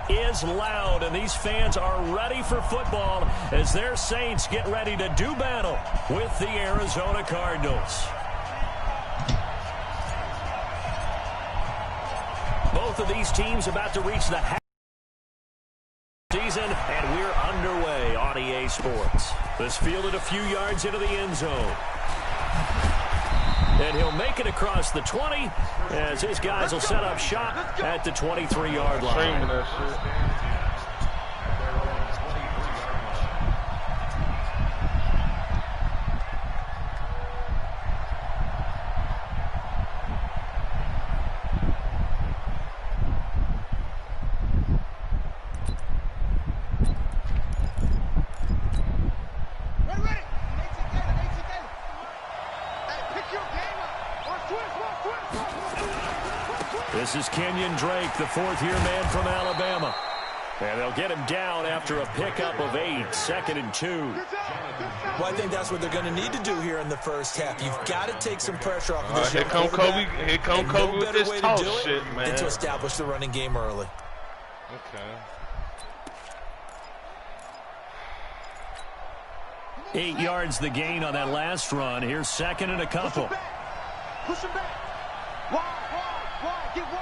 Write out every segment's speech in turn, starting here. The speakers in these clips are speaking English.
Is loud, and these fans are ready for football as their Saints get ready to do battle with the Arizona Cardinals. Both of these teams about to reach the half season, and we're underway on EA Sports. This fielded a few yards into the end zone. And he'll make it across the 20 as his guys will set up shop at the 23-yard line. This is Kenyon Drake, the fourth-year man from Alabama. And they'll get him down after a pickup of 8, 2nd and 2. Well, I think that's what they're going to need to do here in the first half. You've got to take some pressure off of this. Here come Kobe. Here come Kobe with this toss shit, man. Than to establish the running game early. Okay. 8 yards the gain on that last run. Here's 2nd and a couple. Push him back. Wide. Get wide.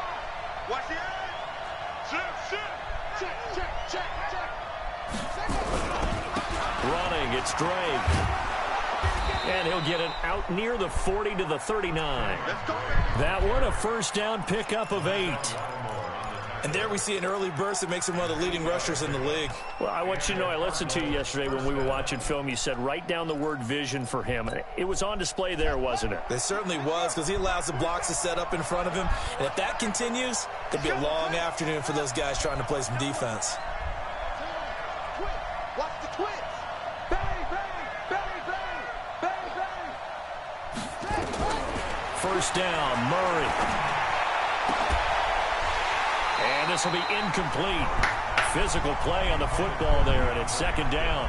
Watch the edge. Check. Running, it's Drake. And he'll get it out near the 40 to the 39. That one, a first down pickup of 8. And there we see an early burst that makes him one of the leading rushers in the league. Well, I want you to know, I listened to you yesterday when we were watching film. You said write down the word vision for him. It was on display there, wasn't it? It certainly was, because he allows the blocks to set up in front of him. And if that continues, it'll be a long afternoon for those guys trying to play some defense. Watch the twitch. Bang. First down, Murray. And this will be incomplete. Physical play on the football there, and it's 2nd down.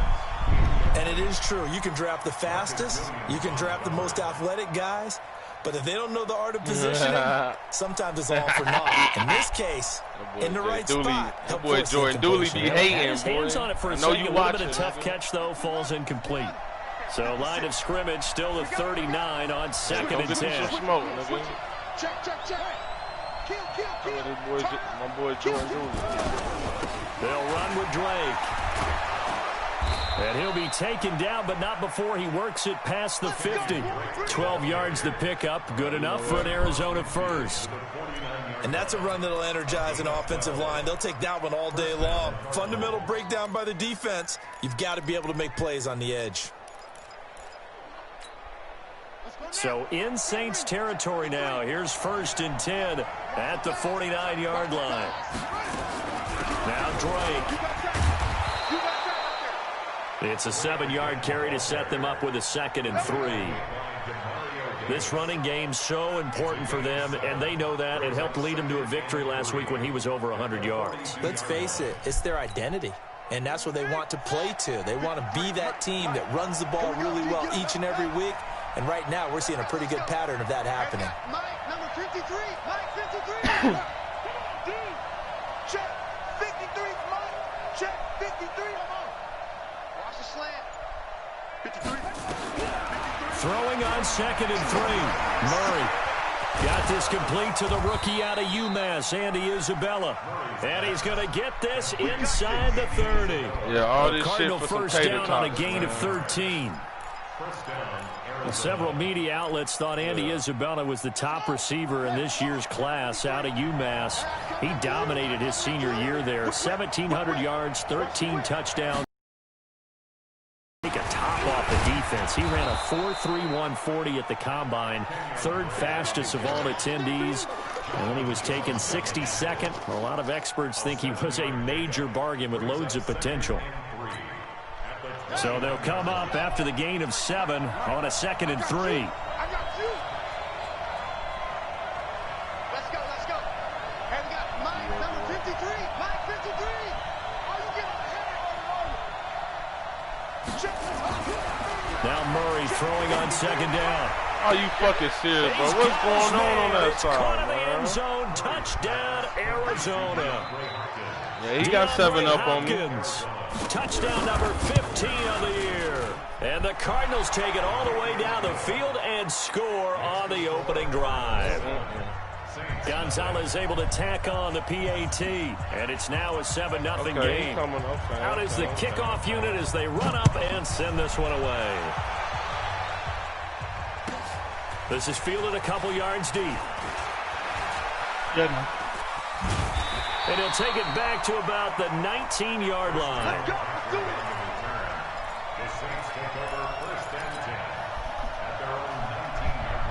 And it is true. You can draft the fastest. You can draft the most athletic guys. But if they don't know the art of positioning, sometimes it's all for naught. In this case, in the right spot. That boy Jordan Dooley be hating, his hands on it for a second. A little bit of tough catch, though, falls incomplete. So line of scrimmage still the 39 on 2nd and 10. Check. My boy Jordan Dooley. They'll run with Drake. And he'll be taken down, but not before he works it past the 50. 12 yards the pickup. Good enough for an Arizona first. And that's a run that'll energize an offensive line. They'll take that one all day long. Fundamental breakdown by the defense. You've got to be able to make plays on the edge. So in Saints territory now. Here's 1st and 10 at the 49-yard line. Now Drake. It's a 7-yard carry to set them up with a 2nd and 3. This running game so important for them, and they know that. It helped lead them to a victory last week when he was over 100 yards. Let's face it, it's their identity. And that's what they want to play to. They want to be that team that runs the ball really well each and every week. And right now, we're seeing a pretty good pattern of that happening. Mike, number 53. Mike, 53. Check. 53, Mike. Check. 53. Watch the slant. 53. Throwing on 2nd and 3. Murray got this complete to the rookie out of UMass, Andy Isabella. And he's going to get this inside the 30. Yeah, all this Cardinal shit for first some tater down tots, on a gain of 13. Several media outlets thought Andy Isabella was the top receiver in this year's class out of UMass. He dominated his senior year there. 1,700 yards, 13 touchdowns. Take a top off the defense. He ran a 4.31 at the combine, 3rd fastest of all attendees. And when he was taken 62nd, a lot of experts think he was a major bargain with loads of potential. So they'll come up after the gain of 7 on a 2nd and 3. I got you. Let's go. And we got Mike, number 53. Mike, 53. Oh, you get ahead. Now Murray throwing on 2nd down. Are you fucking serious, bro? What's going on that Caught side, in the man? end zone. Touchdown, Arizona. Yeah, he got 7 up on me. Touchdown number 15 of the year. And the Cardinals take it all the way down the field and score on the opening drive. Gonzalez able to tack on the PAT, and it's now a 7-0 game. Out is the kickoff unit as they run up and send this one away. This is fielded a couple yards deep. Good one. And he'll take it back to about the 19-yard line. The Saints take over 1st and 10 at their own 19-yard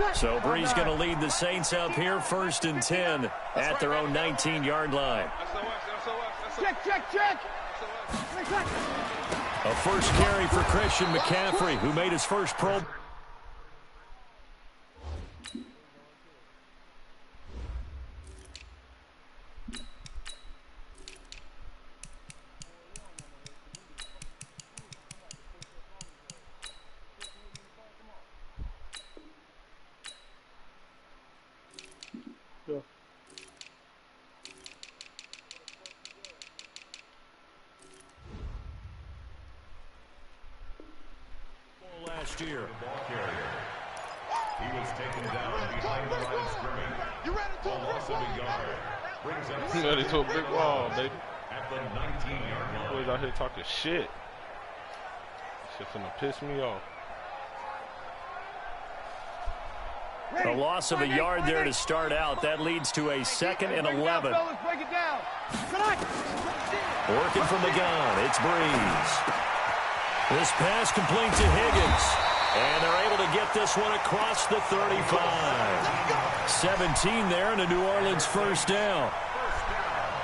line. So Brees going to lead the Saints up here 1st and 10 at their own 19-yard line. Check. A first carry for Christian McCaffrey, who made his first Pro. Last year. He was taken down behind the line of scrimmage. For loss of a yard. Brings up Ready to a big wall, baby. at the 19-yard line. Boys out here talking shit. Shit's gonna piss me off. A loss of a yard there to start out. That leads to a 2nd and 11. Working from the gun, it's Brees. This pass complete to Higgins. And they're able to get this one across the 35. 17 there and a New Orleans first down.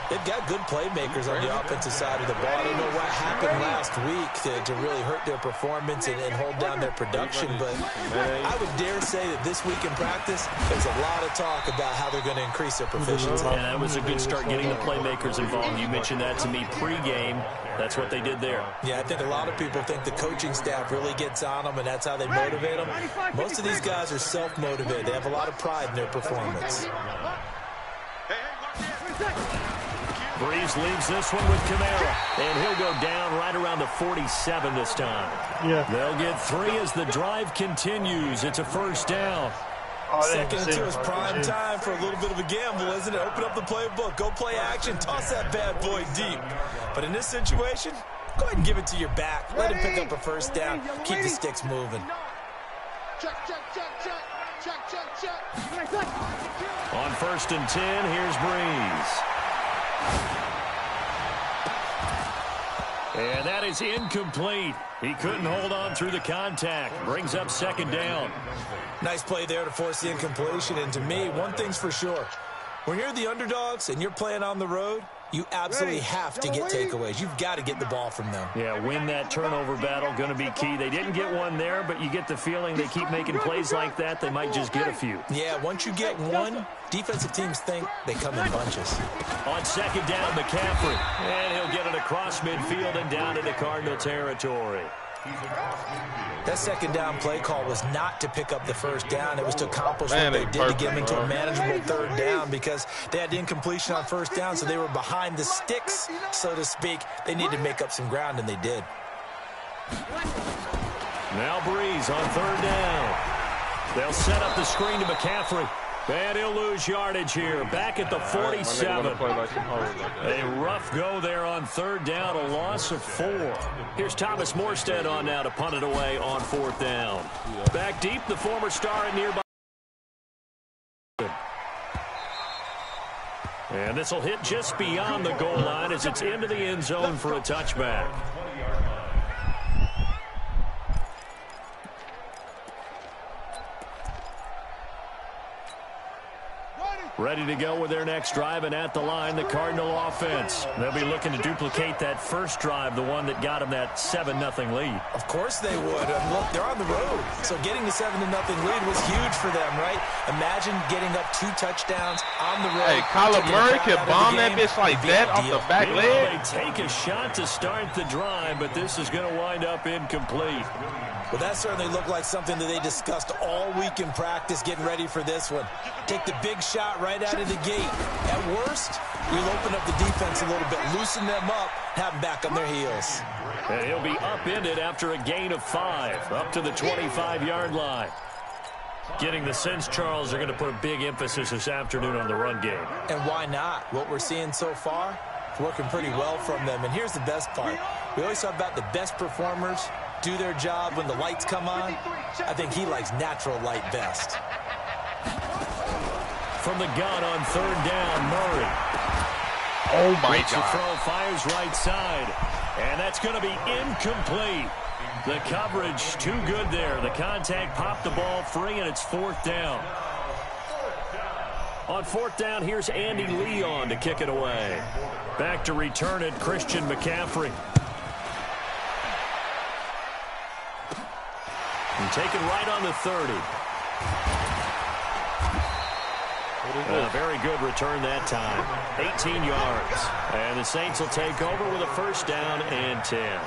They've got good playmakers on the offensive side of the ball. I don't know what happened last week to really hurt their performance and hold down their production, but I would dare say that this week in practice, there's a lot of talk about how they're going to increase their proficiency. And that was a good start getting the playmakers involved. You mentioned that to me pregame. That's what they did there. Yeah, I think a lot of people think the coaching staff really gets on them, and that's how they motivate them. Most of these guys are self-motivated. They have a lot of pride in their performance. Brees leaves this one with Kamara, and he'll go down right around the 47 this time. Yeah. They'll get 3 as the drive continues. It's a first down. Second and 2 is prime time for a little bit of a gamble, isn't it? Open up the playbook, go play action, toss that bad boy deep. But in this situation, go ahead and give it to your back. Let him pick up a first down. Keep the sticks moving. Check. On 1st and 10, here's Brees. And that is incomplete. He couldn't hold on through the contact. Brings up 2nd down. Nice play there to force the incompletion. And to me, one thing's for sure. When you're the underdogs and you're playing on the road, you absolutely have to get takeaways. You've got to get the ball from them. Yeah, win that turnover battle, going to be key. They didn't get one there, but you get the feeling they keep making plays like that, they might just get a few. Yeah, once you get one, defensive teams think they come in bunches. On 2nd down, McCaffrey. And he'll get it across midfield and down into Cardinal territory. That 2nd down play call was not to pick up the first down. It was to accomplish what they did to get them into a manageable 3rd down because they had incompletion on 1st down, so they were behind the sticks, so to speak. They needed to make up some ground, and they did. Now Brees on 3rd down. They'll set up the screen to McCaffrey. And he'll lose yardage here. Back at the 47. A rough go there on 3rd down, a loss of 4. Here's Thomas Morstead on now to punt it away on 4th down. Back deep, the former star in nearby. And this will hit just beyond the goal line as it's into the end zone for a touchback. Ready to go with their next drive, and at the line, the Cardinal offense. They'll be looking to duplicate that first drive, the one that got them that 7-0 lead. Of course they would. Look, they're on the road, so getting the 7-0 lead was huge for them, right? Imagine getting up 2 touchdowns on the road. Hey, Kyler Murray could bomb that bitch like that off the back leg. They take a shot to start the drive, but this is going to wind up incomplete. Well, that certainly looked like something that they discussed all week in practice, getting ready for this one. Take the big shot right out of the gate. At worst, you'll open up the defense a little bit, loosen them up, have them back on their heels. And he'll be upended after a gain of 5, up to the 25-yard line. Getting the sense, Charles, they're going to put a big emphasis this afternoon on the run game. And why not? What we're seeing so far, it's working pretty well from them. And here's the best part. We always talk about the best performers do their job when the lights come on. I think he likes natural light best. From the gun on 3rd down, Murray. Oh, my Gets God. the throw, fires right side. And that's going to be incomplete. The coverage too good there. The contact popped the ball free, and it's 4th down. On 4th down, here's Andy Leon to kick it away. Back to return it, Christian McCaffrey. And taken right on the 30. A very good return that time. 18 yards. And the Saints will take over with a 1st down and 10.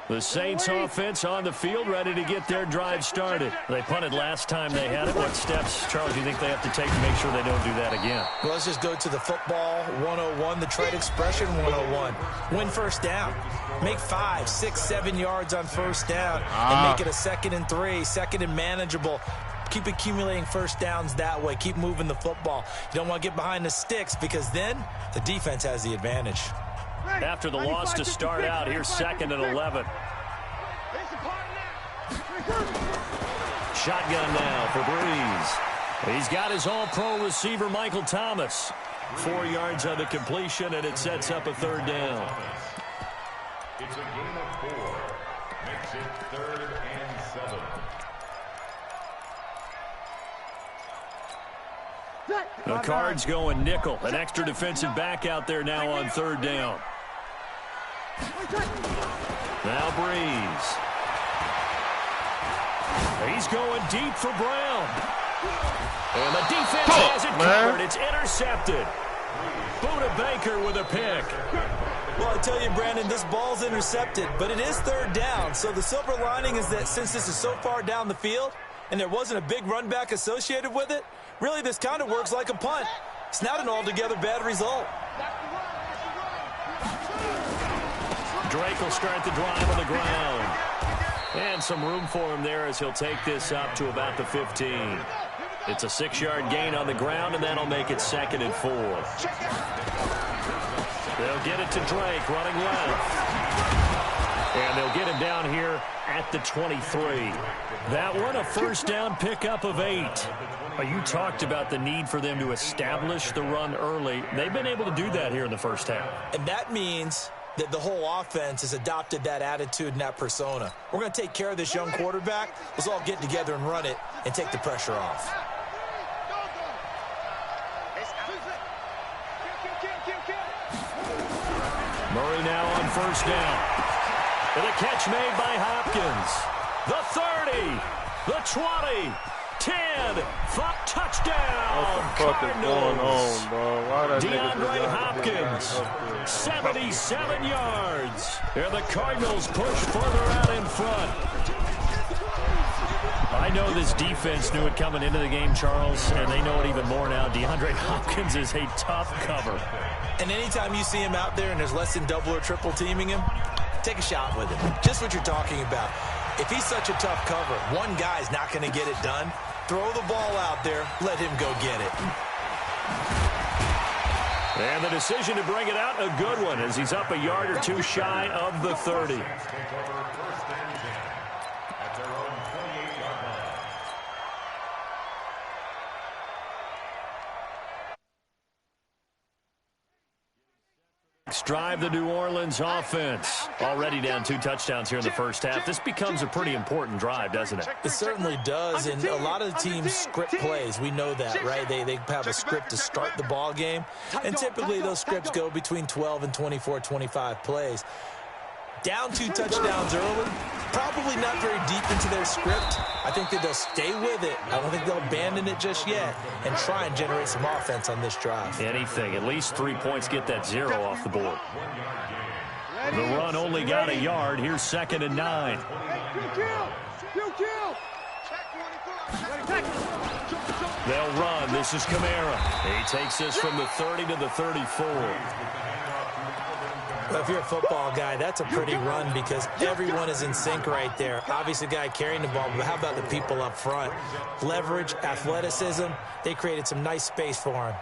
The Saints offense on the field, ready to get their drive started. They punted last time they had it. What steps, Charles, do you think they have to take to make sure they don't do that again? Well, let's just go to the football 101, the trade expression 101. Win 1st down. Make 5, 6, 7 yards on 1st down and make it a 2nd and 3, 2nd and manageable. Keep accumulating 1st downs that way. Keep moving the football. You don't want to get behind the sticks because then the defense has the advantage. After the loss to start out, here's 2nd and 11. Shotgun now for Breeze. He's got his all-pro receiver, Michael Thomas. 4 yards on the completion, and it sets up a 3rd down. It's a game of 4. Makes it 3rd and 7. The Cards going nickel. An extra defensive back out there now on 3rd down. Now Breeze. He's going deep for Brown. And the defense has it covered. It's intercepted. Buda Baker with a pick. Well, I tell you, Brandon, this ball's intercepted, but it is 3rd down. So the silver lining is that since this is so far down the field and there wasn't a big run back associated with it, really this kind of works like a punt. It's not an altogether bad result. Drake will start the drive on the ground. And some room for him there as he'll take this up to about the 15. It's a 6-yard gain on the ground, and that'll make it 2nd and 4. They'll get it to Drake running left. And they'll get him down here at the 23. That one, a 1st down pickup of 8. You talked about the need for them to establish the run early. They've been able to do that here in the 1st half. And that means that the whole offense has adopted that attitude and that persona. We're going to take care of this young quarterback. Let's all get together and run it and take the pressure off. Murray now on 1st down. And a catch made by Hopkins. The 30, the 20, 10, 5, touchdown. What the fuck is going on, bro? Why that DeAndre Hopkins, 77 yards. And the Cardinals push further out in front. I know this defense knew it coming into the game, Charles, and they know it even more now. DeAndre Hopkins is a tough cover. And anytime you see him out there and there's less than double or triple teaming him, take a shot with him. Just what you're talking about. If he's such a tough cover, one guy's not going to get it done. Throw the ball out there. Let him go get it. And the decision to bring it out, a good one, as he's up a yard or two shy of the 30. next drive, the New Orleans offense. Already down 2 touchdowns here in the first half. This becomes a pretty important drive, doesn't it? It certainly does, and a lot of the teams script plays. We know that, right? They have a script to start the ball game, and typically those scripts go between 12 and 24, 25 plays. Down 2 touchdowns early, probably not very deep into their script. I think that they'll stay with it. I don't think they'll abandon it just yet and try and generate some offense on this drive. Anything. At least 3 points, get that 0 off the board. The run only got a yard. Here's 2nd and 9. They'll run. This is Kamara. He takes this from the 30 to the 34. Well, if you're a football guy, that's a pretty run because everyone is in sync right there. Obviously, the guy carrying the ball, but how about the people up front? Leverage, athleticism, they created some nice space for him.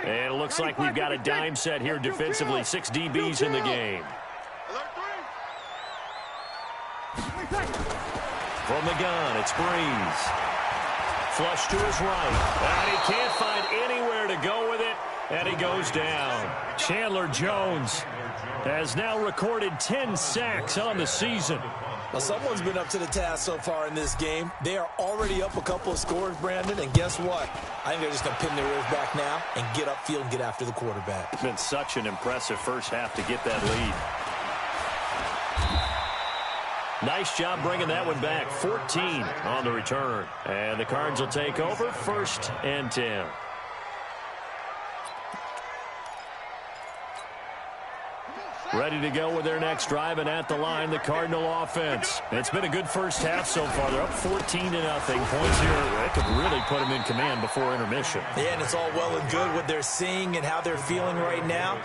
And it looks like we've got a dime set here defensively. 6 DBs in the game. From the gun, it's Breeze. Flush to his right. And he can't find anywhere to go with it. And he goes down. Chandler Jones has now recorded 10 sacks on the season. Well, someone's been up to the task so far in this game. They are already up a couple of scores, Brandon, and guess what? I think they're just going to pin their ears back now and get upfield and get after the quarterback. It's been such an impressive first half to get that lead. Nice job bringing that one back. 14 on the return. And the Cards will take over 1st and 10. Ready to go with their next drive, and at the line, the Cardinal offense. It's been a good first half so far. They're up 14-0. Points here, that could really put them in command before intermission. Yeah, and it's all well and good what they're seeing and how they're feeling right now.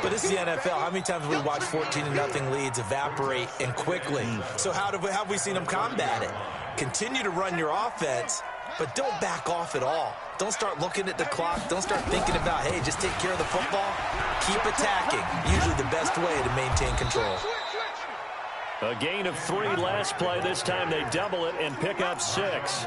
But this is the NFL. How many times have we watched 14-0 leads evaporate and quickly? So how have we seen them combat it? Continue to run your offense, but don't back off at all. Don't start looking at the clock. Don't start thinking about, hey, just take care of the football. Keep attacking. Usually the best way to maintain control. A gain of 3 last play. This time they double it and pick up 6.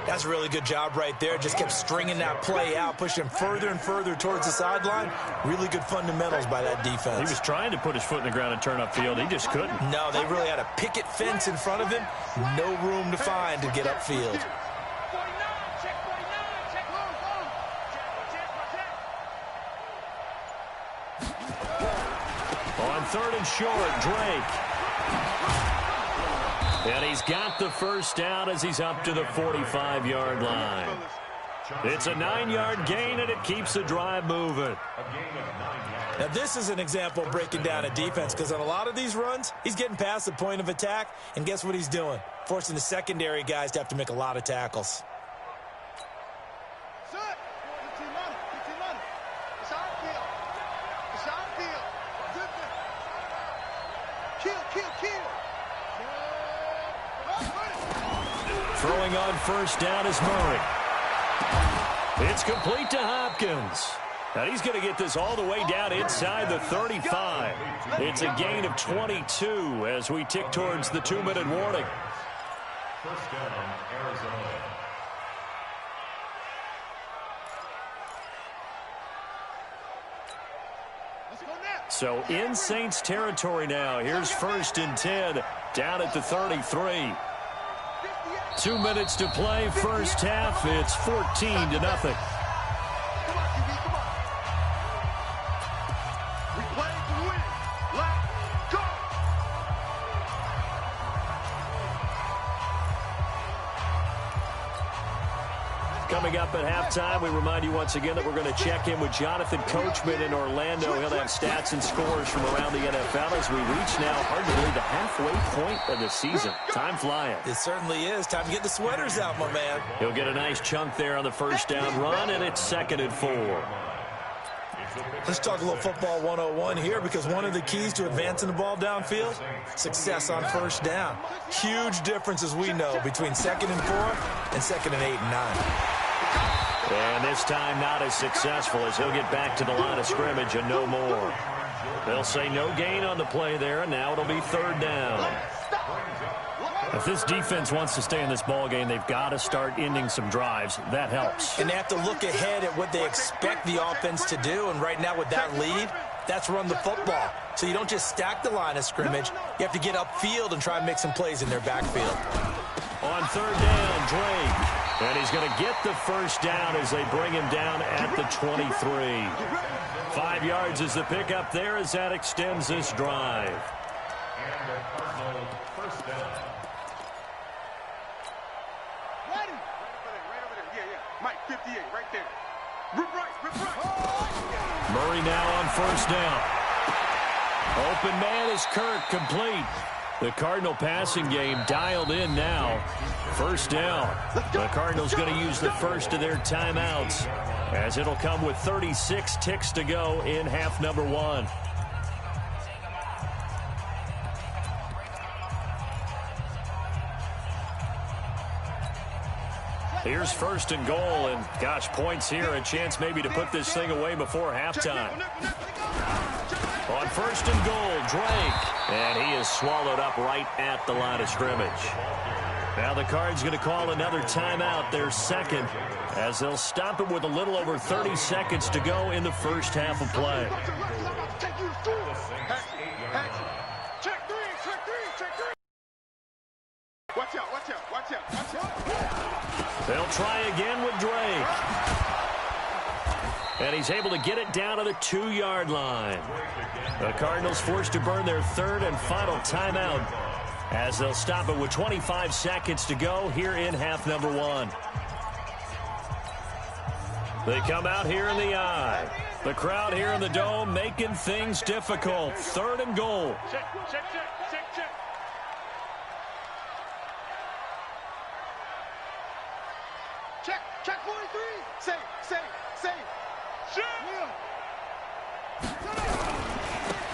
That's a really good job right there. Just kept stringing that play out, pushing further and further towards the sideline. Really good fundamentals by that defense. He was trying to put his foot in the ground and turn upfield. He just couldn't. No, they really had a picket fence in front of him. No room to find to get upfield. On 3rd and short, Drake. And he's got the first down as he's up to the 45-yard line. It's a 9-yard gain, and it keeps the drive moving. Now, this is an example of breaking down a defense because on a lot of these runs, he's getting past the point of attack, and guess what he's doing? Forcing the secondary guys to have to make a lot of tackles. Throwing on first down is Murray. It's complete to Hopkins. And he's going to get this all the way down inside the 35. It's a gain of 22 as we tick towards the 2-minute warning. First down, Arizona. So in Saints territory now. Here's 1st and 10 down at the 33. 2 minutes to play, first half. It's 14-0. Coming up at halftime, we remind you once again that we're going to check in with Jonathan Coachman in Orlando. He'll have stats and scores from around the NFL as we reach now arguably the halfway point of the season. Time flying. It certainly is. Time to get the sweaters out, my man. He'll get a nice chunk there on the first down run, and it's 2nd and 4. Let's talk a little football 101 here because one of the keys to advancing the ball downfield, success on first down. Huge difference, as we know, between 2nd and 4 and 2nd and 8 and 9. And this time not as successful as he'll get back to the line of scrimmage and no more. They'll say no gain on the play there, and now it'll be 3rd down. If this defense wants to stay in this ball game, they've got to start ending some drives. That helps. And they have to look ahead at what they expect the offense to do. And right now with that lead, that's run the football. So you don't just stack the line of scrimmage. You have to get upfield and try and make some plays in their backfield. On third down, Drake. And he's going to get the first down as they bring him down at the 23. 5 yards is the pickup there as that extends this drive. And the Cardinals first down. Ready. Right over there. Yeah. Mike, 58, right there. Rip right. Murray now on first down. Open man is Kirk, complete. The Cardinal passing game dialed in now. First down. The Cardinals going to use the first of their timeouts, as it'll come with 36 ticks to go in half number 1. Here's first and goal, and gosh, points here, a chance maybe to put this thing away before halftime. On first and goal, Drake, and he is swallowed up right at the line of scrimmage. Now the Cards going to call another timeout, their second, as they'll stop it with a little over 30 seconds to go in the first half of play. Check three. Watch out. They'll try again with Drake. And he's able to get it down to the 2-yard line. The Cardinals forced to burn their third and final timeout, as they'll stop it with 25 seconds to go here in half number 1. They come out here in the eye. The crowd here in the Dome making things difficult. Third and goal. Check. Check 43. Safe.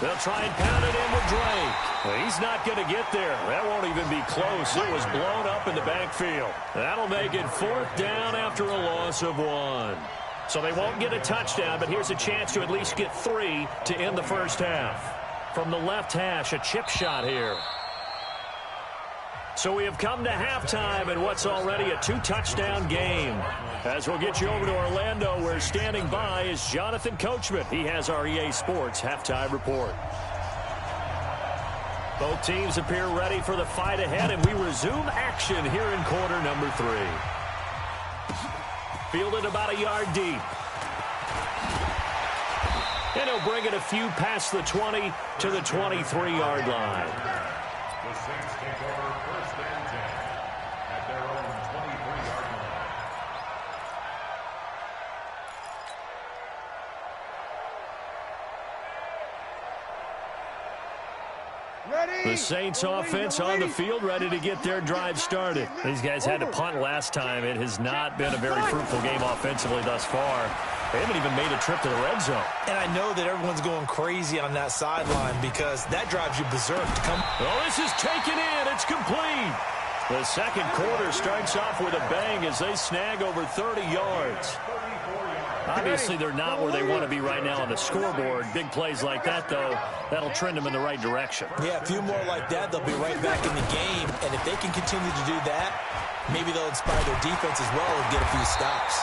They'll try and pound it in with Drake. Well, he's not going to get there. That won't even be close. It was blown up in the backfield. That'll make it 4th down after a loss of 1. So they won't get a touchdown, but here's a chance to at least get 3 to end the first half. From the left hash, a chip shot here. So we have come to halftime in what's already a 2-touchdown game. As we'll get you over to Orlando, where standing by is Jonathan Coachman. He has our EA Sports halftime report. Both teams appear ready for the fight ahead, and we resume action here in quarter number 3. Fielded about a yard deep. And he'll bring it a few past the 20 to the 23-yard line. The Saints take over first and 10 at their own 23-yard line. Ready. The Saints offense on the field, ready to get their drive started. These guys had to punt last time. It has not been a very fruitful game offensively thus far. They haven't even made a trip to the red zone. And I know that everyone's going crazy on that sideline because that drives you berserk to come. Oh, this is taken in. It's complete. The second quarter starts off with a bang as they snag over 30 yards. Obviously, they're not where they want to be right now on the scoreboard. Big plays like that, though, that'll trend them in the right direction. Yeah, a few more like that, they'll be right back in the game. And if they can continue to do that, maybe they'll inspire their defense as well and get a few stops.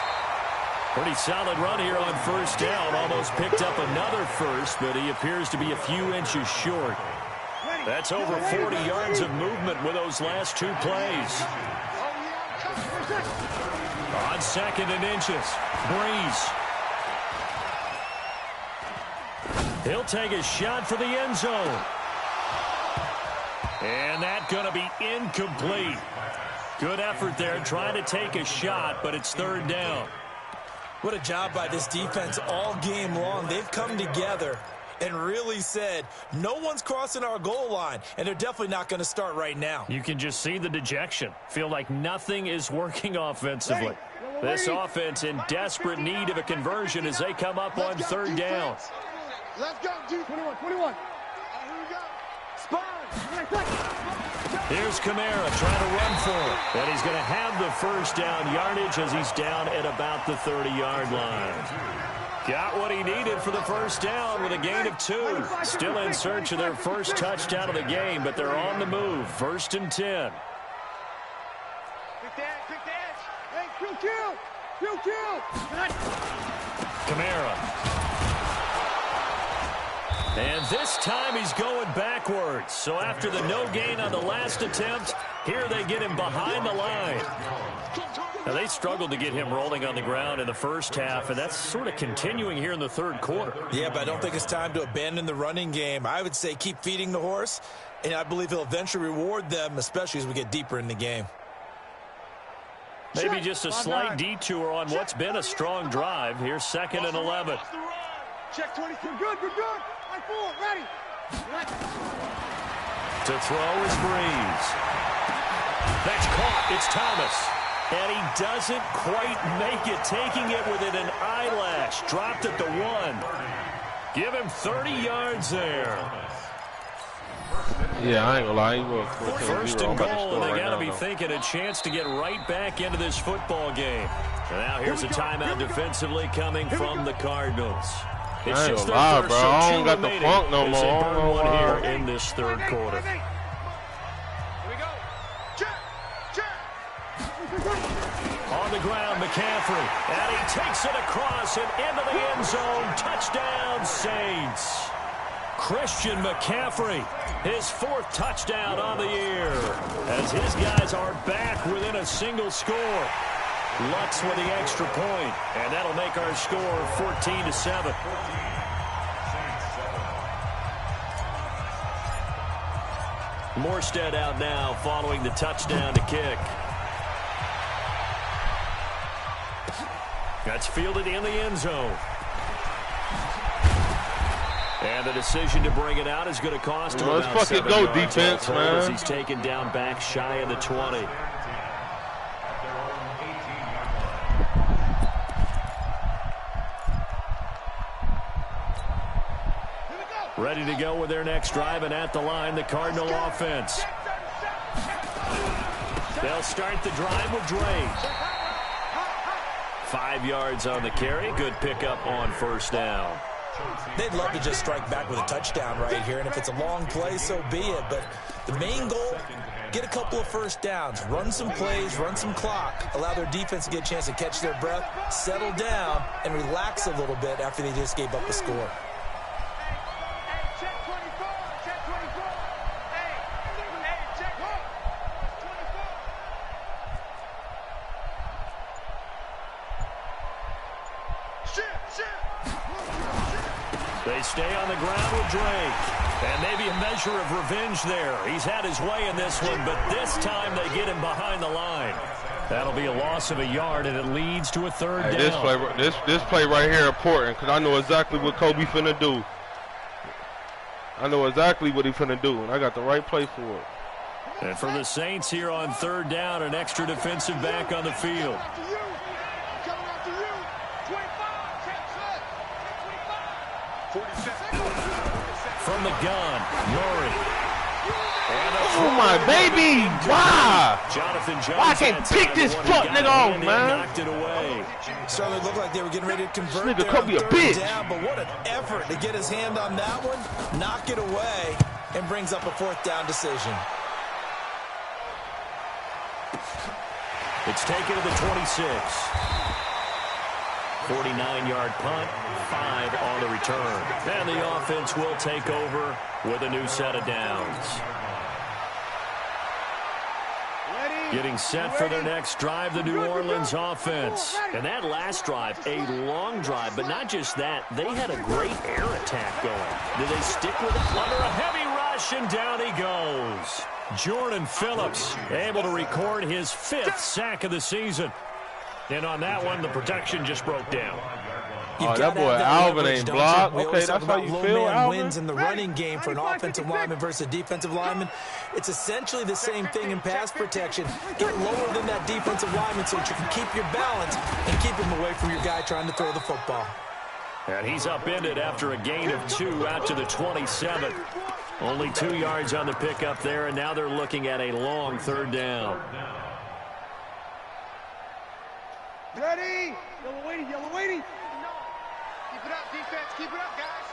Pretty solid run here on first down. Almost picked up another first, but he appears to be a few inches short. That's over 40 yards of movement with those last 2 plays. On second and inches, Breeze. He'll take a shot for the end zone. And that's going to be incomplete. Good effort there trying to take a shot, but it's third down. What a job by this defense all game long. They've come together and really said, no one's crossing our goal line, and they're definitely not going to start right now. You can just see the dejection. Feel like nothing is working offensively. This offense in desperate need of a conversion as they come up on third down. Let's go, G. 21. Here we go. Spine. Here's Kamara trying to run for it. And he's going to have the first down yardage as he's down at about the 30-yard line. Got what he needed for the first down with a gain of 2. Still in search of their first touchdown of the game, but they're on the move. First and 10. Hey, kill. Kamara. And this time he's going backwards. So after the no gain on the last attempt, here they get him behind the line. Now, they struggled to get him rolling on the ground in the first half, and that's sort of continuing here in the third quarter. Yeah, but I don't think it's time to abandon the running game. I would say keep feeding the horse, and I believe he'll eventually reward them, especially as we get deeper in the game. Maybe just a slight detour on what's been a strong drive. Here's 2nd and 11. Check 20. We're good. Right forward. Ready. To throw is Breeze. That's caught. It's Thomas. And he doesn't quite make it, taking it within an eyelash. Dropped at the 1. Give him 30 yards there. Yeah, I ain't gonna lie. First and goal, and they got to be thinking a chance to get right back into this football game. And now here's a timeout defensively coming from the Cardinals. It's I ain't just gonna lie, their bro. first, so I two don't got the remaining funk no as more. they I burn don't know one why. here in this third quarter. Here we go. Check. On the ground, McCaffrey. And he takes it across and into the end zone. Touchdown, Saints. Christian McCaffrey, his 4th touchdown on the year, as his guys are back within a single score. Lutz with the extra point, and that'll make our score 14-7. Morstead out now following the touchdown to kick. That's fielded in the end zone. And the decision to bring it out is going to cost him Let's about 7 fucking go, yards defense, all told, man. as he's taken down back shy of the 20. Ready to go with their next drive, and at the line, the Cardinal offense. They'll start the drive with Drake. 5 yards on the carry. Good pickup on first down. They'd love to just strike back with a touchdown right here, and if it's a long play, so be it. But the main goal, get a couple of first downs, run some plays, run some clock, allow their defense to get a chance to catch their breath, settle down, and relax a little bit after they just gave up a score. Check 24. Check 24. Hey, check 24. Shit. They stay on the ground with Drake. And maybe a measure of revenge there. He's had his way in this one, but this time they get him behind the line. That'll be a loss of a yard, and it leads to a third down. This play right here important, because I know exactly what Kobe finna do. I know exactly what he finna do, and I got the right play for it. And for the Saints here on third down, an extra defensive back on the field. Coming after you. 25. Check. 47. From the gun, Murray. Oh, my baby! Why? Jonathan Jones. Why I can't pick this fuck nigga off, man? Knocked it away. Certainly looked like they were getting ready to convert This nigga there could on be a third bitch. down, but what an effort to get his hand on that one, knock it away, and brings up a 4th down decision. It's taken to the 26. 49-yard punt, 5 on the return. And the offense will take over with a new set of downs. Getting set for their next drive, the New Orleans offense. And that last drive, a long drive, but not just that. They had a great air attack going. Did they stick with it? Under a heavy rush, and down he goes. Jordan Phillips able to record his 5th sack of the season. And on that one, the protection just broke down. Oh, that boy Alvin ain't blocked. Okay, that's how you feel, Alvin? Wins in the running game for an offensive lineman versus a defensive lineman. It's essentially the same thing in pass protection. Get lower than that defensive lineman so that you can keep your balance and keep him away from your guy trying to throw the football. And he's upended after a gain of 2 out to the 27. Only 2 yards on the pickup there, and now they're looking at a long third down. Ready? Yellow waiting. Keep it up, defense. Keep it up, guys.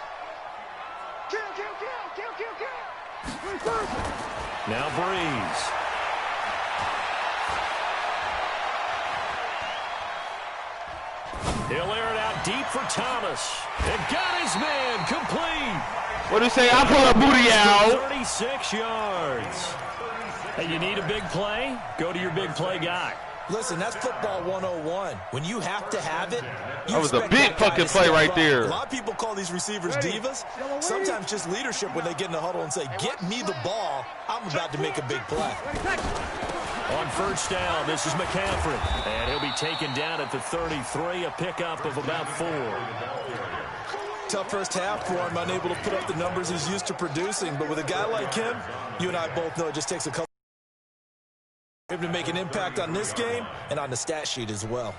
Kill. Now Breeze. He'll air it out deep for Thomas. And got his man complete. What do you say? I pull a booty out. 36 yards. Hey, you need a big play? Go to your big play guy. Listen, that's football 101. When you have to have it, that was a big fucking play right there. A lot of people call these receivers divas. Sometimes just leadership when they get in the huddle and say, get me the ball. I'm about to make a big play. On first down, this is McCaffrey. And he'll be taken down at the 33, a pickup of about 4. Tough first half for him, unable to put up the numbers he's used to producing. But with a guy like him, you and I both know it just takes a couple for him to make an impact on this game and on the stat sheet as well.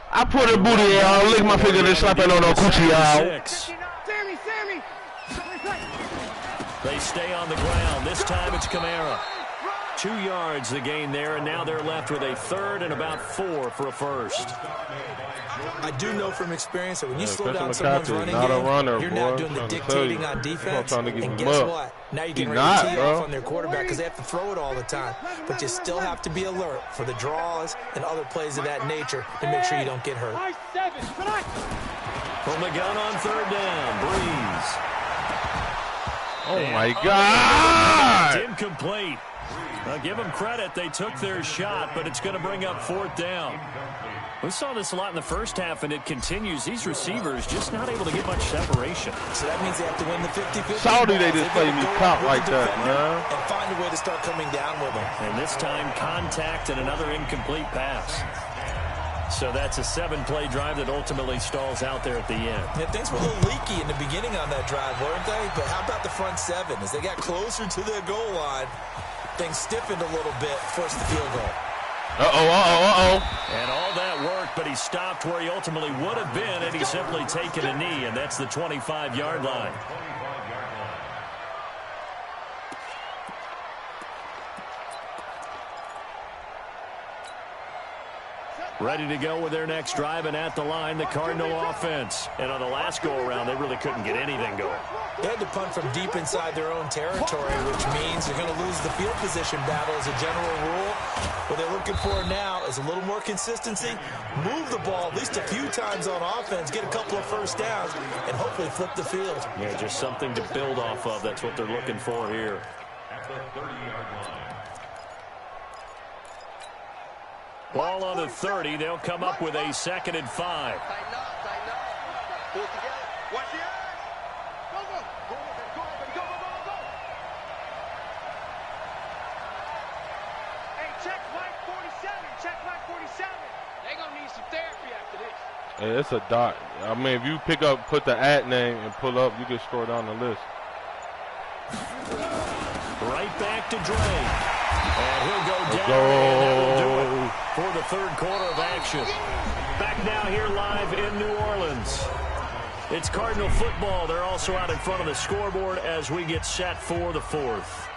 I put a booty out, lick my finger and slap it on a coochie out. Sammy! They stay on the ground. This time it's Kamara. 2 yards the gain there, and now they're left with a third and about 4 for a first. I do know from experience that when you slow down someone's running not game, a runner, you're boy. now doing the dictating on defense, and guess what? Now you're getting ready to tee off on their quarterback because they have to throw it all the time. But you still have to be alert for the draws and other plays of that nature to make sure you don't get hurt. From the gun on third down, Breeze. Oh, my God! Incomplete. Now, give them credit. They took their shot, but it's going to bring up fourth down. We saw this a lot in the first half, and it continues. These receivers just not able to get much separation. So that means they have to win the 50-50. Saudi, they just play me cop like that, man. And find a way to start coming down with them. And this time, contact and another incomplete pass. So that's a 7-play drive that ultimately stalls out there at the end. Yeah, things were a little leaky in the beginning on that drive, weren't they? But how about the front 7? As they got closer to their goal line, things stiffened a little bit, forced the field goal. And all that worked, but he stopped where he ultimately would have been had he simply taken a knee, and that's the 25-yard line. Ready to go with their next drive, and at the line, the Cardinal offense. And on the last go-around, they really couldn't get anything going. They had to punt from deep inside their own territory, which means they're going to lose the field position battle as a general rule. What they're looking for now is a little more consistency, move the ball at least a few times on offense, get a couple of first downs, and hopefully flip the field. Yeah, just something to build off of. That's what they're looking for here. At the 30-yard line. Ball on the 30. They'll come up with a 2nd and 5. Tighten up. Pull it together. Watch the eyes. Go. Hey, check Mike 47. They're going to need some therapy after this. Hey, it's a dot. I mean, if you put the @ name and pull up, you can scroll down the list. Right back to Dre. And he'll go down, and that'll do it for the third quarter of action. Back now here live in New Orleans. It's Cardinal football. They're also out in front of the scoreboard as we get set for the fourth.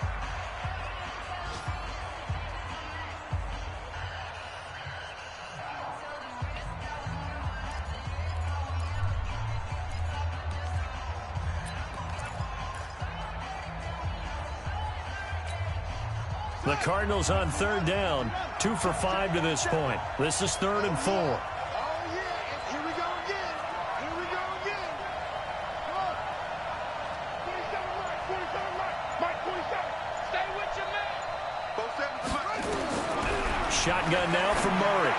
The Cardinals on third down, 2 for 5 to this point. This is 3rd and 4. Oh, yeah. Here we go again. Come on. 47, Mike. 47. Stay with your man. Both 7. Shotgun now from Murray.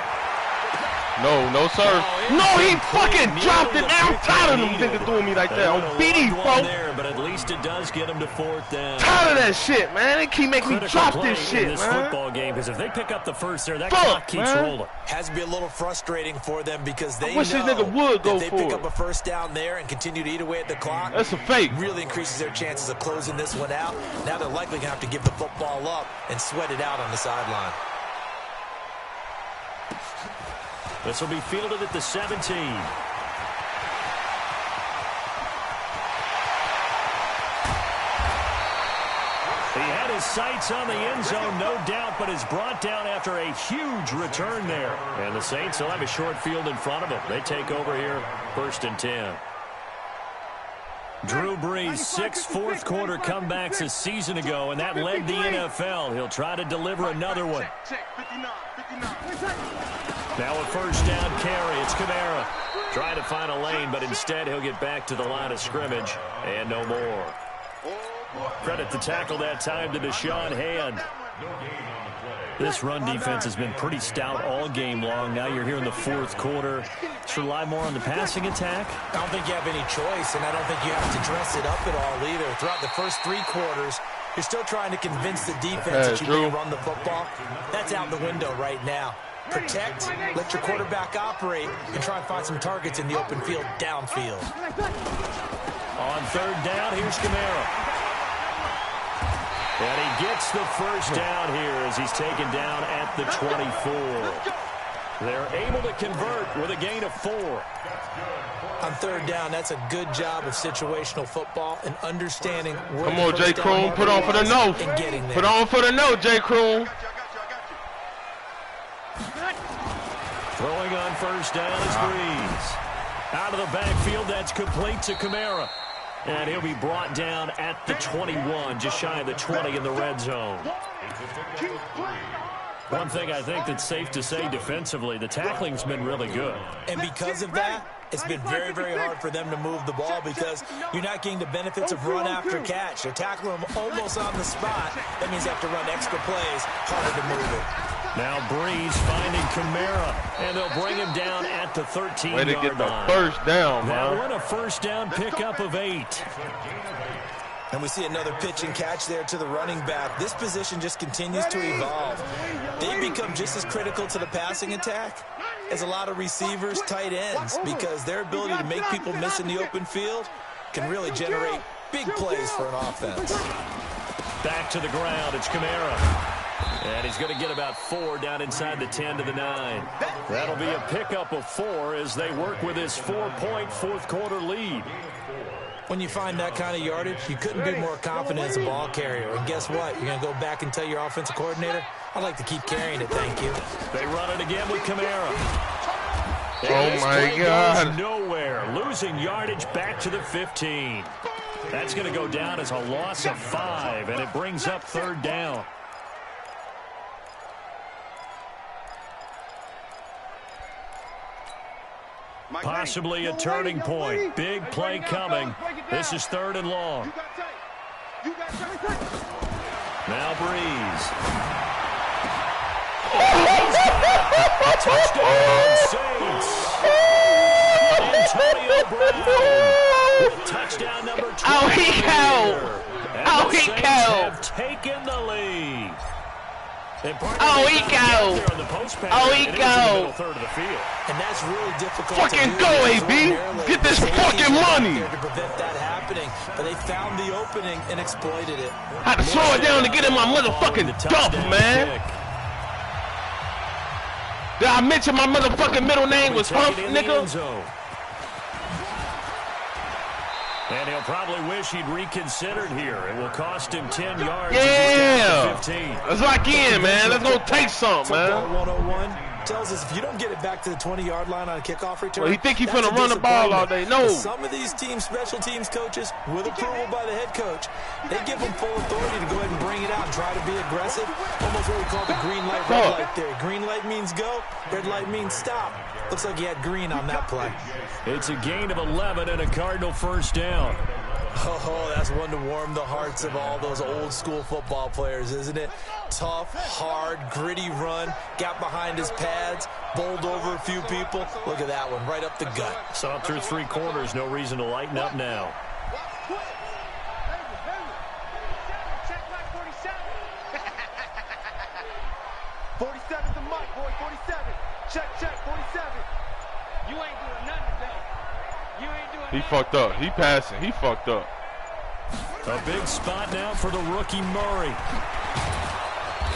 No, sir. No, he fucking dropped it. I'm tired of them niggas doing me like that. On BD, folks. But at least it does get him to 4th down. Tired of that shit, man. They keep making me drop this shit, in this man. football game, because if they pick up the first there, that clock keeps rolling. Has to be a little frustrating for them because they wish know this nigga would go if they for pick it. up a first down there and continue to eat away at the clock, That's a fake. really increases their chances of closing this one out. Now they're likely going to have to give the football up and sweat it out on the sideline. This will be fielded at the 17. He had his sights on the end zone, no doubt, but is brought down after a huge return there. And the Saints will have a short field in front of them. They take over here, 1st and 10. Drew Brees, 6 fourth-quarter comebacks a season ago, and that led the NFL. He'll try to deliver another one. Now a first down carry. It's Kamara. Trying to find a lane, but instead he'll get back to the line of scrimmage, and no more. Credit the tackle that time to Deshaun Hand. This run defense has been pretty stout all game long. Now you're here in the fourth quarter. Let's rely more on the passing attack. I don't think you have any choice, and I don't think you have to dress it up at all either. Throughout the first 3 quarters, you're still trying to convince the defense that you can run the football. That's out the window right now. Protect, let your quarterback operate, and try and find some targets in the open field downfield. On third down, here's Kamara. And he gets the first down here as he's taken down at the 24. They're able to convert with a gain of 4. On third down, that's a good job of situational football and understanding where Come on, J. Kroon, put on for the no. Put on for the no, J. Kroon. Throwing on first down is Brees. Out of the backfield, that's complete to Kamara. And he'll be brought down at the 21, just shy of the 20 in the red zone. One thing I think that's safe to say defensively, the tackling's been really good. And because of that, it's been very, very hard for them to move the ball because you're not getting the benefits of run after catch. They're tackling them almost on the spot. That means you have to run extra plays, harder to move it. Now Brees finding Kamara, and they'll bring him down at the 13-yard line. Way to get the first down, Now man. what a first down pickup of 8. And we see another pitch and catch there to the running back. This position just continues to evolve. They become just as critical to the passing attack as a lot of receivers, tight ends, because their ability to make people miss in the open field can really generate big plays for an offense. Back to the ground, it's Kamara. And he's going to get about 4 down inside the 10 to the 9. That'll be a pickup of 4 as they work with his 4-point fourth-quarter lead. When you find that kind of yardage, you couldn't be more confident as a ball carrier. And guess what? You're going to go back and tell your offensive coordinator, I'd like to keep carrying it, thank you. They run it again with Kamara. Oh, my God. Nowhere. Losing yardage back to the 15. That's going to go down as a loss of 5, and it brings up third down. Possibly a turning point. Big play coming. This is 3rd and long. Now Brees. Touchdown, Saints. Antonio Brown with touchdown number 20. Oh, he go. Oh, he go. Have taken the lead. Oh, he go. Oh, he go. And that's really difficult. Fucking go, AB. Get this fucking money. To prevent that happening, but they found the opening and exploited it. Had to slow it down to get in my motherfucking dump, man. Did I mention my motherfucking middle name was Hump, nigga? And he'll probably wish he'd reconsidered here. It will cost him 10 yards. Yeah. Let's lock in, man. Let's go take something, man. Football 101 tells us if you don't get it back to the 20-yard line on a kickoff return, well, he think he's finna run the ball all day. No. Some of these teams, special teams coaches, with approval by the head coach, they give them full authority to go ahead and bring it out and try to be aggressive. Almost what we call the green light, red light theory. Green light means go, red light means stop. Looks like he had green on that play. It's a gain of 11 and a Cardinal first down. Oh, that's one to warm the hearts of all those old school football players, isn't it? Tough, hard, gritty run, got behind his pads, bowled over a few people. Look at that one, right up the gut. Saw it through 3 quarters, no reason to lighten up now. Check my 47. 47's the mic, boy, 47. Check, 47. You ain't doing nothing today. You ain't doing nothing. He fucked up. He passing. He fucked up. A big spot now for the rookie Murray.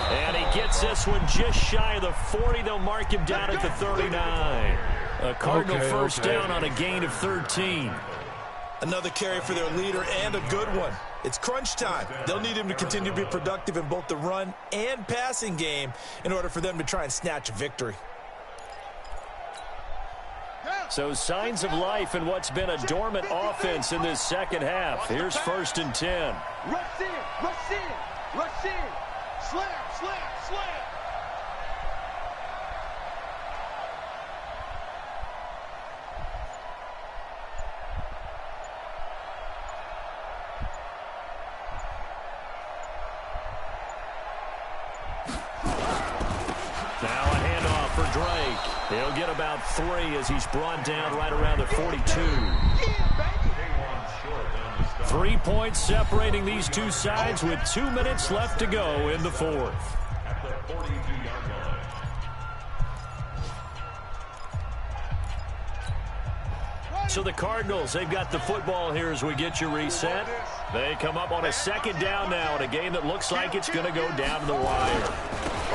And he gets this one just shy of the 40. They'll mark him down at the 39. A Cardinal first down on a gain of 13. Another carry for their leader and a good one. It's crunch time. They'll need him to continue to be productive in both the run and passing game in order for them to try and snatch a victory. So signs of life in what's been a dormant offense in this second half. Here's 1st and 10. Rush in, rush in, rush in. Slam, slam, slam. Now a handoff for Drake. He'll get about 3 as he's brought down right around the 42. 3 points separating these two sides with 2 minutes left to go in the 4th. At the 42-yard line. So the Cardinals, they've got the football here as we get you reset. They come up on a 2nd down now in a game that looks like it's going to go down to the wire.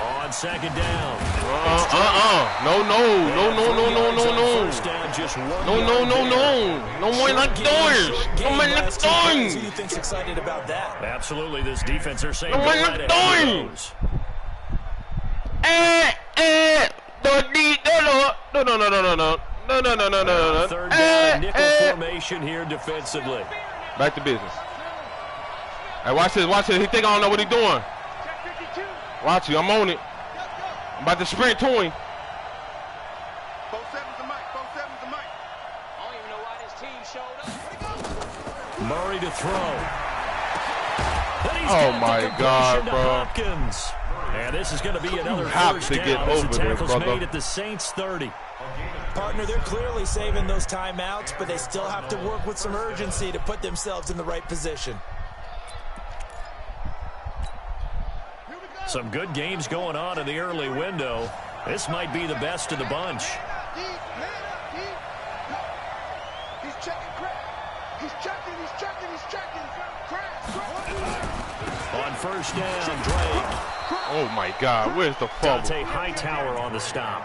On 2nd down. No. First down, just 1 No more like doors. No more like doors. Who do you think's excited about that? Absolutely, this defense, they're saying No go more right like ahead of doors. No. 3rd down and nickel formation here defensively. Back to business. Hey, watch this. He think I don't know what he's doing. Watch it. I'm on it. I'm about to sprint to him. 4-7's the mic, 4-7's the mic. I don't even know why this team showed up. Murray to throw. Oh my God, bro. Hopkins. And this is going to be another have first to down get as the over there, tackle's brother. made at the Saints 30. Partner, they're clearly saving those timeouts, but they still have to work with some urgency to put themselves in the right position. Some good games going on in the early window. This might be the best of the bunch. He's checking crack. He's checking. Crack. On 1st down, Drake. Oh my God, where's the fumble? Dante Hightower on the stop.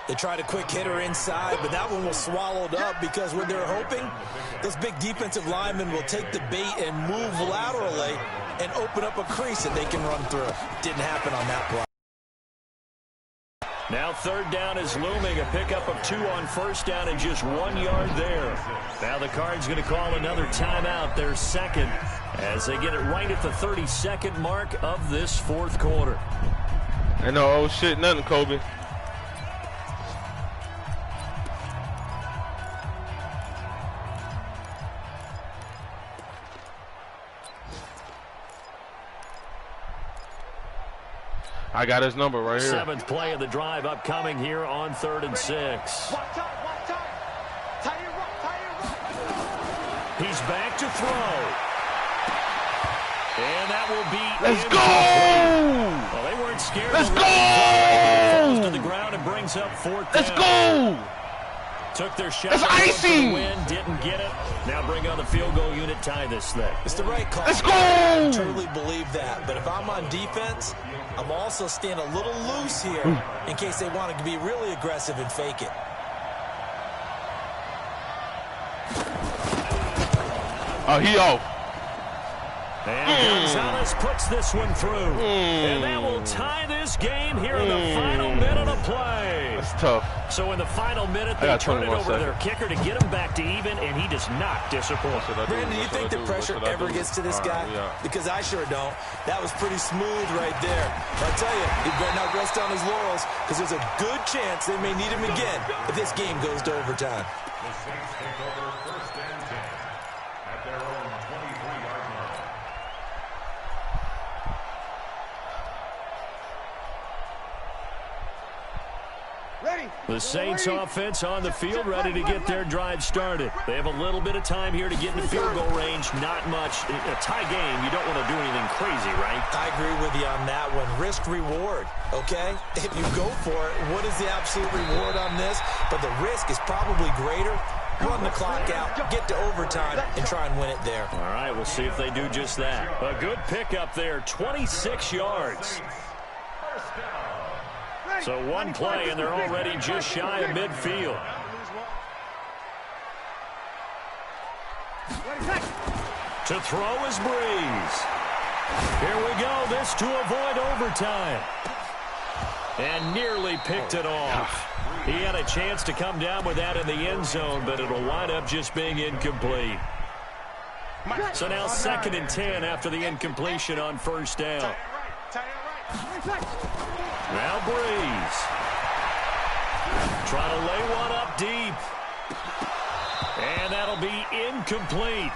They tried a quick hitter inside, but that one was swallowed up because what they're hoping, those big defensive linemen will take the bait and move laterally and open up a crease that they can run through. Didn't happen on that play. Now 3rd down is looming. A pickup of 2 on 1st down and just 1 yard there. Now the Cards going to call another timeout, their 2nd, as they get it right at the 32nd mark of this 4th quarter. Ain't no old shit, nothing, Kobe. I got his number right here. 7th play of the drive upcoming here on 3rd and 6. Watch time. Tie it up. He's back to throw. And that will be Let's go! Well, they weren't scared. Let's Falls to go! the ground and brings up 4th down. Let's go! Took their shot. That's icing! For the win, didn't get it. Now bring on the field goal unit, tie this thing. It's the right call. Let's go! I truly believe that. But if I'm on defense, I'm also staying a little loose here in case they want to be really aggressive and fake it. Oh, he off. And Gonzalez puts this one through. And that will tie this game here in the final minute of play. That's tough. So in the final minute, they turn it over to their kicker to get him back to even, and he does not disappoint. Brandon, do you think the pressure ever gets to this guy? Yeah. Because I sure don't. That was pretty smooth right there. I'll tell you, he better not rest on his laurels because there's a good chance they may need him again if this game goes to overtime. The Saints take over 1st and 10 at their own 23-yard line. Ready. The Saints offense on the field, ready to get their drive started. They have a little bit of time here to get into field goal range. Not much. A tie game, you don't want to do anything crazy, right? I agree with you on that one. Risk-reward, okay? If you go for it, what is the absolute reward on this? But the risk is probably greater. Run the clock out, get to overtime, and try and win it there. All right, we'll see if they do just that. A good pickup there, 26 yards. So one play, and they're already just shy of midfield. To throw is Breeze. Here we go. This to avoid overtime. And nearly picked it off. He had a chance to come down with that in the end zone, but it'll wind up just being incomplete. So now 2nd and 10 after the incompletion on first down. Now Breeze. Trying to lay one up deep. And that'll be incomplete.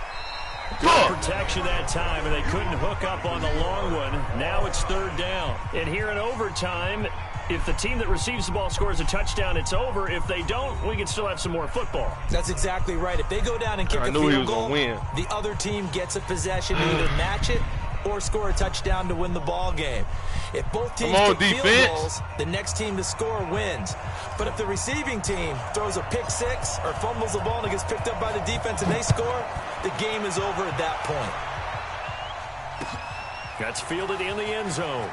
Good protection that time, and they couldn't hook up on the long one. Now it's 3rd down. And here in overtime, if the team that receives the ball scores a touchdown, it's over. If they don't, we can still have some more football. That's exactly right. If they go down and kick a field goal, the other team gets a possession to either match it or score a touchdown to win the ball game. If both teams kick field goals, the next team to score wins. But if the receiving team throws a pick six or fumbles the ball and it gets picked up by the defense and they score, the game is over at that point. That's fielded in the end zone.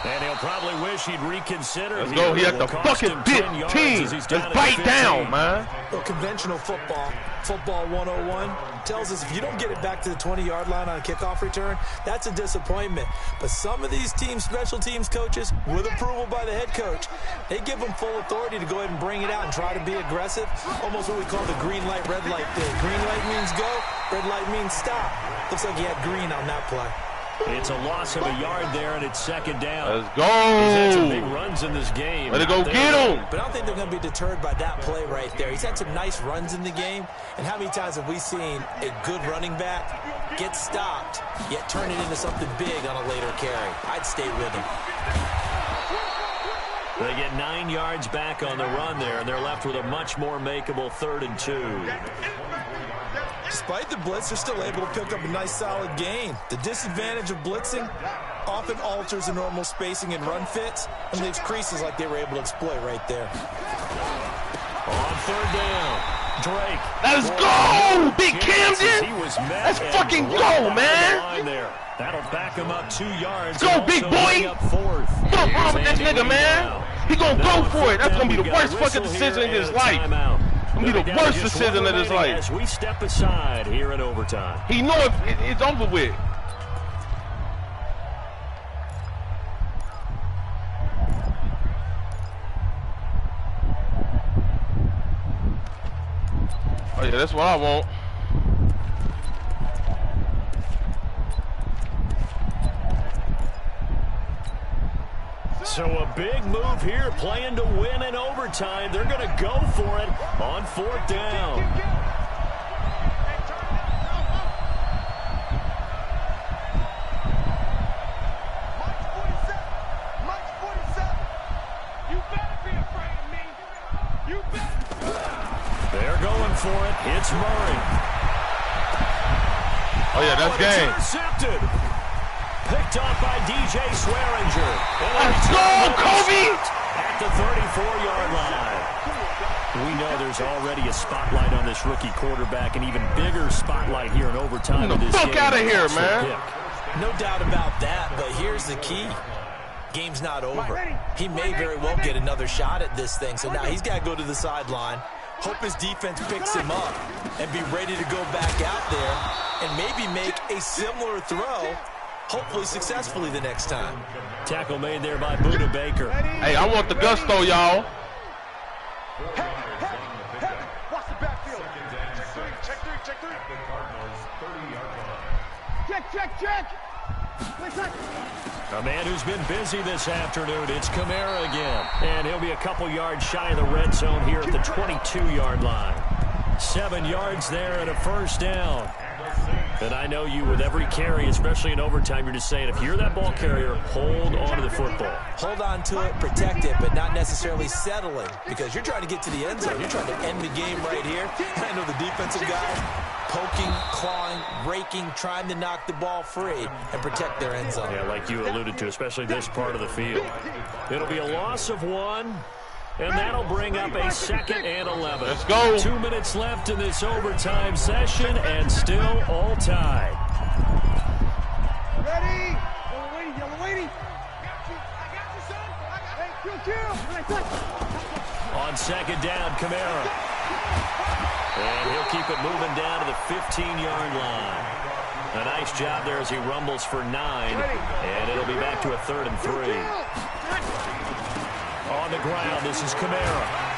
And he'll probably wish he'd reconsider. Let's go. He had the fucking big team. Let's bite down, man. Well, conventional football 101, tells us if you don't get it back to the 20-yard line on a kickoff return, that's a disappointment. But some of these teams, special teams coaches, with approval by the head coach, they give them full authority to go ahead and bring it out and try to be aggressive. Almost what we call the green light, red light thing. Green light means go, red light means stop. Looks like he had green on that play. It's a loss of a yard there, and it's 2nd down. Let's go. He's had some big runs in this game. Let it go get him. But I don't think they're going to be deterred by that play right there. He's had some nice runs in the game. And how many times have we seen a good running back get stopped, yet turn it into something big on a later carry? I'd stay with him. They get 9 yards back on the run there, and they're left with a much more makeable 3rd and 2. Despite the blitz, they're still able to pick up a nice solid gain. The disadvantage of blitzing often alters the normal spacing and run fits and leaves creases like they were able to exploit right there. On 3rd down, Drake. Let's go, Big Camden. Let's fucking go, man. That'll back him up 2 yards. Go, big boy. What's wrong with this nigga, man? He gonna go for it. That's gonna be the worst fucking decision in his life. Gonna be the worst decision in his life. As we step aside here in overtime. He know it's over with. Oh yeah, that's what I want. So a big move here, playing to win in overtime. They're going to go for it on 4th down. They're going for it. It's Murray. Oh yeah, that's game. Intercepted. Picked off by DJ Swearinger. Let's go, Kobe! At the 34-yard line. We know there's already a spotlight on this rookie quarterback, an even bigger spotlight here in overtime. Get the fuck out of here, man. No doubt about that, but here's the key. Game's not over. He may very well get another shot at this thing, so now he's got to go to the sideline, hope his defense picks him up, and be ready to go back out there and maybe make a similar throw, hopefully successfully the next time. Tackle made there by Buda Baker. Hey, I want the gusto, y'all. Watch the backfield. Check three. Check. A man who's been busy this afternoon, it's Kamara again. And he'll be a couple yards shy of the red zone here at the 22-yard line. 7 yards there and a first down. And I know you, with every carry, especially in overtime, you're just saying, if you're that ball carrier, hold on to the football. Hold on to it, protect it, but not necessarily settling, because you're trying to get to the end zone. You're trying to end the game right here. I know the defensive guys poking, clawing, raking, trying to knock the ball free and protect their end zone. Yeah, like you alluded to, especially this part of the field. It'll be a loss of 1. And that'll bring up a 2nd and 11. Let's go. 2 minutes left in this overtime session, and still all tied. Ready? Yellow waiting. I got you, son. Hey, kill. On 2nd down, Kamara. And he'll keep it moving down to the 15-yard line. A nice job there as he rumbles for 9. And it'll be back to a 3rd and 3. On the ground, this is Kamara.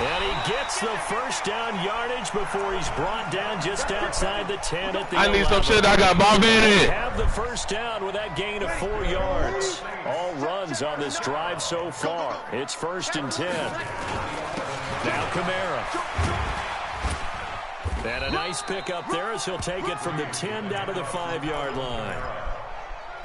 And he gets the first down yardage before he's brought down just outside the 10 at the 11. I need some shit. I got Bob in it. Have the first down with that gain of 4 yards. All runs on this drive so far. It's 1st and 10. Now Kamara. And a nice pick up there as he'll take it from the 10 down to the 5-yard line.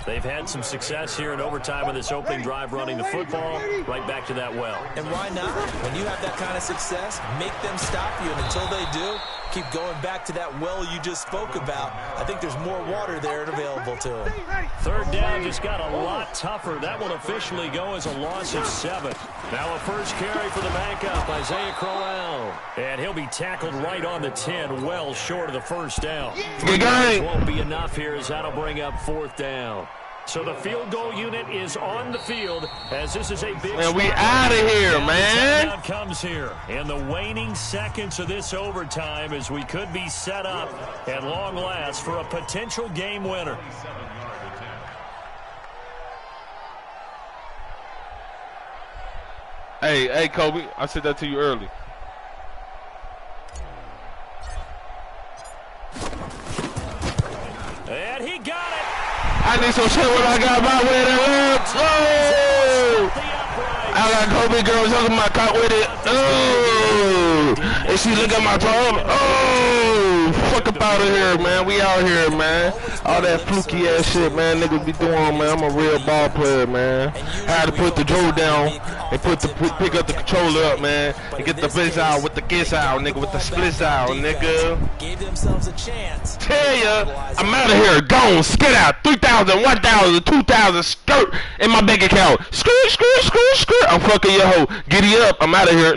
They've had some success here in overtime with this opening drive running the football right back to that well. And why not? When you have that kind of success, make them stop you. And until they do, keep going back to that well you just spoke about. I think there's more water there available to them. 3rd down just got a lot tougher. That will officially go as a loss of 7. Now a first carry for the backup, Isaiah Crowell. And he'll be tackled right on the 10, well short of the first down. 3 yards won't be enough here as that'll bring up 4th down. So the field goal unit is on the field as this is a big. Man, we out of here, man. Touchdown comes here in the waning seconds of this overtime as we could be set up at long last for a potential game winner. Hey, Kobe, I said that to you early. And he got it. I need some shit when I got my way to lips. Oh! I got Kobe girls looking my cock with it. Oh! And she look at my palm. Oh! Fuck up out of here, man. We out here, man. All that fluky ass shit, man. Niggas be doing, man. I'm a real ball player, man. I had to put the Joe down and pick up the controller up, man, and get the blitz out with the kiss out, nigga, with the splits out, nigga. Gave themselves a chance. Tell ya, I'm out of here. Gone. Skid out. 3,000, 1,000, 2,000. Skirt in my bank account. Skirt. I'm fucking your hoe. Giddy up. I'm out of here.